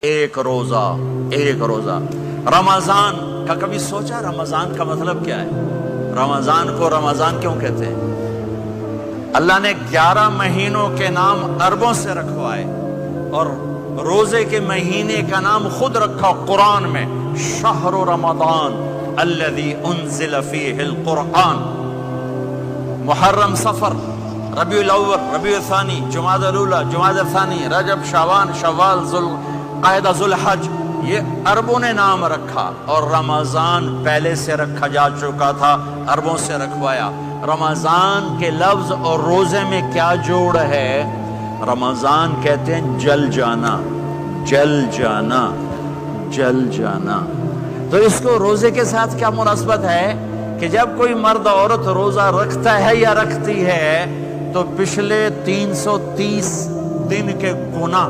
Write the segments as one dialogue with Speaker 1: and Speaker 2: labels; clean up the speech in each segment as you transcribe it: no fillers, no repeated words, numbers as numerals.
Speaker 1: ایک روزہ رمضان کا کبھی سوچا رمضان کا مطلب کیا ہے؟ رمضان کو رمضان کیوں کہتے ہیں؟ اللہ نے 11 مہینوں کے نام عربوں سے رکھوائے اور روزے کے مہینے کا نام خود رکھا قرآن میں، شہر رمضان الذی انزل فیہ القرآن۔ محرم، صفر، ربیع الاول، ربیع الثانی، جمادی الاولی، جمادی الثانی، رجب، شعبان، شوال، ذوالقعدہ، ذوالحج، یہ عربوں نے نام رکھا اور رمضان پہلے سے رکھا جا چکا تھا، عربوں سے رکھوایا۔ رمضان کے لفظ اور روزے میں کیا جوڑ ہے؟ رمضان کہتے ہیں جل جانا، جل جانا، جل جانا۔ تو اس کو روزے کے ساتھ کیا مناسبت ہے کہ جب کوئی مرد عورت روزہ رکھتا ہے یا رکھتی ہے تو پچھلے 330 دن کے گناہ،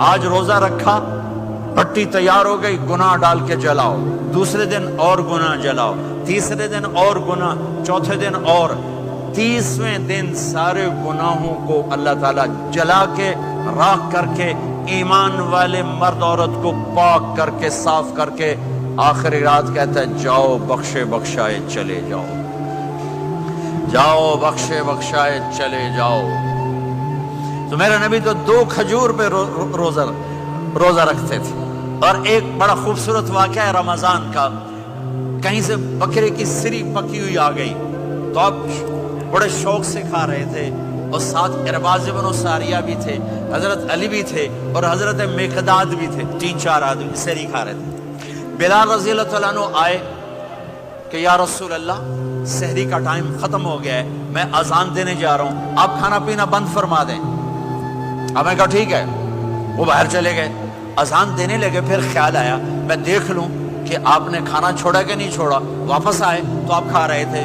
Speaker 1: آج روزہ رکھا، پٹی تیار ہو گئی، گناہ ڈال کے جلاؤ، دوسرے دن اور گناہ جلاؤ، تیسرے دن اور گناہ، چوتھے دن اور، 30ویں دن سارے گناہوں کو اللہ تعالیٰ جلا کے راکھ کر کے ایمان والے مرد عورت کو پاک کر کے صاف کر کے آخری رات کہتا ہے جاؤ بخشے بخشائے چلے جاؤ، جاؤ بخشے بخشائے چلے جاؤ۔ تو میرا نبی تو 2 کھجور پہ روزہ رکھتے تھے۔ اور ایک بڑا خوبصورت واقعہ ہے رمضان کا، کہیں سے بکرے کی سری پکی ہوئی آ گئی تو آپ بڑے شوق سے کھا رہے تھے، اور ساتھ ارباز بن ساریہ بھی تھے، حضرت علی بھی تھے اور حضرت مقداد بھی تھے، 3-4 آدمی سری کھا رہے تھے۔ بلال رضی اللہ عنہ آئے کہ یا رسول اللہ سحری کا ٹائم ختم ہو گیا ہے، میں اذان دینے جا رہا ہوں، آپ کھانا پینا بند فرما دیں۔ اب میں کہا ٹھیک ہے، وہ باہر چلے گئے، اذان دینے لگے، پھر خیال آیا میں دیکھ لوں کہ آپ نے کھانا چھوڑا کہ نہیں چھوڑا۔ واپس آئے تو آپ کھا رہے تھے،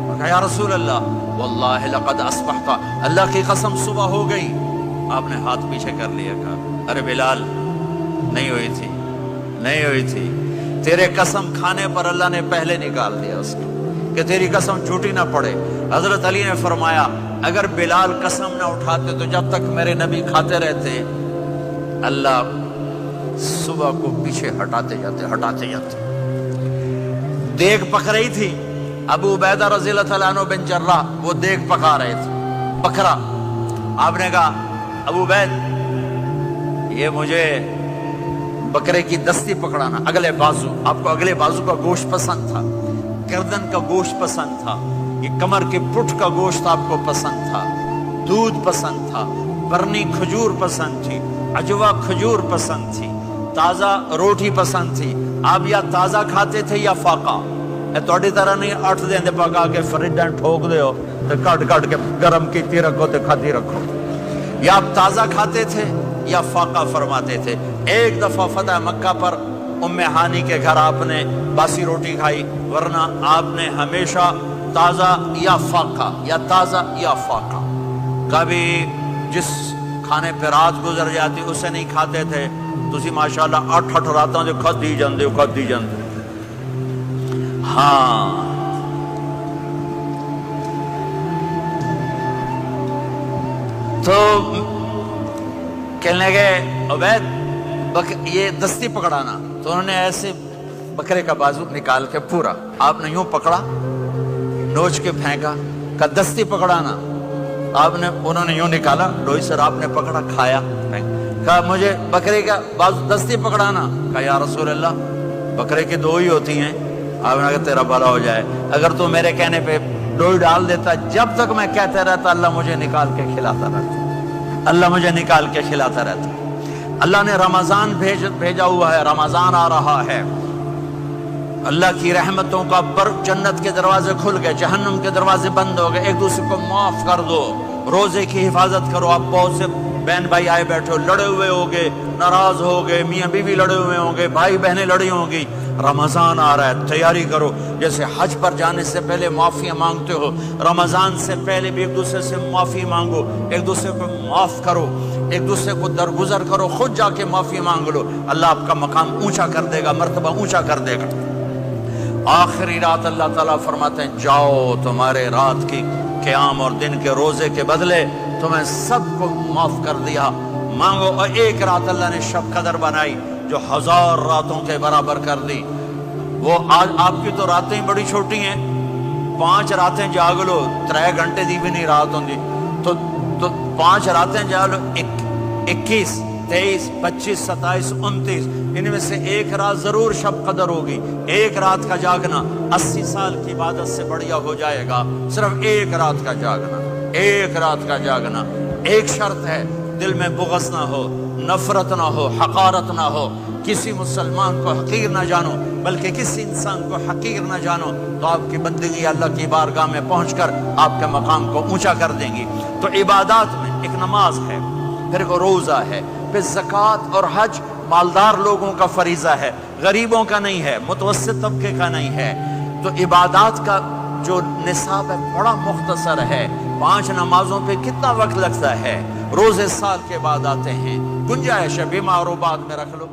Speaker 1: کہا یا رسول اللہ واللہ لقد اصبحت، اللہ کی قسم صبح ہو گئی۔ آپ نے ہاتھ پیچھے کر لیا، کہا ارے بلال نہیں ہوئی تھی، نہیں ہوئی تھی، تیرے قسم کھانے پر اللہ نے پہلے نکال دیا اس کو کہ تیری قسم جھوٹی نہ پڑے۔ حضرت علی نے فرمایا اگر بلال قسم نہ اٹھاتے تو جب تک میرے نبی کھاتے رہتے اللہ صبح کو پیچھے ہٹاتے جاتے۔ دیگ پک رہی تھی، ابو عبیدہ رضی اللہ عنہ بن جراح وہ دیگ پکا رہے تھے، بکرا۔ آپ نے کہا ابو عبید یہ مجھے بکرے کی دستی پکڑانا، اگلے بازو، آپ کو اگلے بازو کا گوشت پسند تھا، گردن کا گوشت پسند تھا، یہ کمر کے پٹھ کا گوشت آپ کو پسند تھا، دودھ پسند تھا، برنی کھجور پسند تھی، عجوا کھجور پسند تھی، تازہ روٹی پسند تھی۔ آپ یا تازہ کھاتے تھے یا فاقہ، توڑی طرح نہیں 8 دن پکا کے فریڈن ٹھوک دے ہو تو کٹ کے گرم کیتی رکھو تو کھاتی رکھو، یا آپ تازہ کھاتے تھے یا فاقہ فرماتے تھے۔ ایک دفعہ فتح مکہ پر ام ہانی کے گھر آپ نے باسی روٹی کھائی، ورنہ آپ نے ہمیشہ تازہ یا فاقہ، یا تازہ یا فاقہ۔ کبھی جس کھانے پہ رات گزر جاتی اسے نہیں کھاتے تھے، تسی ماشاءاللہ 8 راتوں جو کھدی جاندے۔ ہاں تو کہنے لگے عبید یہ دستی پکڑانا، تو انہوں نے ایسے بکرے کا بازو نکال کے پورا آپ نے یوں پکڑا، نوچ کے پھینکا، کہا دستی پکڑانا، انہوں نے یوں نکالا ڈوئی سر، آپ نے پکڑا، کھایا، کہا مجھے بکرے کا بازو دستی پکڑانا، کہا یا رسول اللہ بکرے کی 2 ہی ہوتی ہیں۔ آپ نے کہا تیرا بھلا ہو جائے، اگر تو میرے کہنے پہ ڈوئی ڈال دیتا، جب تک میں کہتے رہتا اللہ مجھے نکال کے کھلاتا رہتا، اللہ مجھے نکال کے کھلاتا رہتا۔ اللہ نے رمضان بھیجا ہوا ہے، رمضان آ رہا ہے، اللہ کی رحمتوں کا جنت کے دروازے کھل گئے، جہنم کے دروازے بند ہو گئے، ایک دوسرے کو معاف کر دو، روزے کی حفاظت کرو۔ آپ بہت سے بہن بھائی آئے بیٹھے ہو، لڑے ہوئے ہوگے، ناراض ہوگے، میاں بیوی لڑے ہوئے ہوں گے، بھائی بہنیں لڑی ہوں گی۔ رمضان آ رہا ہے، تیاری کرو، جیسے حج پر جانے سے پہلے معافیاں مانگتے ہو، رمضان سے پہلے بھی ایک دوسرے سے معافی مانگو، ایک دوسرے کو معاف کرو، ایک دوسرے کو درگزر کرو، خود جا کے معافی مانگ لو، اللہ آپ کا مقام اونچا کر دے گا، مرتبہ اونچا کر دے گا۔ آخری رات اللہ تعالیٰ فرماتے ہیں جاؤ تمہارے رات کی قیام اور دن کے روزے کے بدلے تمہیں سب کو معاف کر دیا، مانگو۔ اور ایک رات اللہ نے شب قدر بنائی، جو 1000 راتوں کے برابر کر دی. وہ آج آپ کی تو راتیں بڑی چھوٹی ہیں, 5 راتیں جاگ لو 3 گھنٹے دی بھی نہیں رات ہوندی, تو 5 راتیں جاگ لو 21 23 25 27 29, ان میں سے ایک رات ضرور شب قدر ہوگی. ایک رات کا جاگنا 80 سال کی عبادت سے بڑھیا ہو جائے گا. صرف ایک رات کا جاگنا, ایک رات کا جاگنا. ایک شرط ہے, دل میں بغض نہ ہو, نفرت نہ ہو, حقارت نہ ہو, کسی مسلمان کو حقیر نہ جانو, بلکہ کسی انسان کو حقیر نہ جانو, تو آپ کی بندگی اللہ کی بارگاہ میں پہنچ کر آپ کے مقام کو اونچا کر دیں گی. تو عبادات میں ایک نماز ہے, پھر ایک روزہ ہے, پھر زکوٰۃ اور حج مالدار لوگوں کا فریضہ ہے, غریبوں کا نہیں ہے, متوسط طبقے کا نہیں ہے. تو عبادات کا جو نصاب ہے بڑا مختصر ہے. 5 نمازوں پہ کتنا وقت لگتا ہے, روزے سال کے بعد آتے ہیں. گنجائش ہے, بیمار و بعد میں رکھ لو.